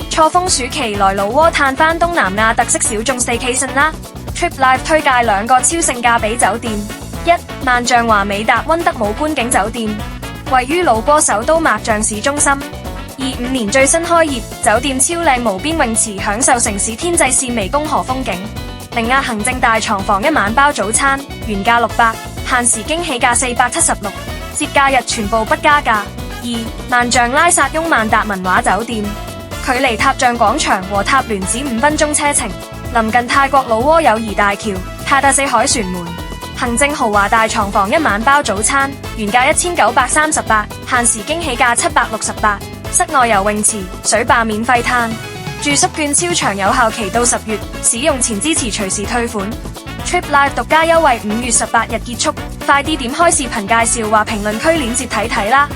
錯峰暑期來老窩嘆返東南亞特色小眾 staycation 啦 ！Trip Life 推介兩個超性價比酒店：一、萬象華美達溫德姆觀景酒店，位於老撾首都墨象市中心，25年最新開業，酒店超靚無邊泳池，享受城市天際線湄公河風景。另亞行政大床房一晚包早餐，原價600，限時驚喜價476，節假日全部不加價。二、萬象拉薩翁萬達文華酒店，距離塔象廣場和塔聯只5分鐘車程，臨近泰國老撾友誼大橋、塔特四海船門，行政豪華大床房一晚包早餐，原價1938，限時驚喜價768，室外游泳池、水壩免費嘆。住宿券超長有效期到10月，使用前支持隨時退款。Trip Life 獨家優惠5月18日結束，快啲點開視頻介紹或評論區鏈接睇睇啦！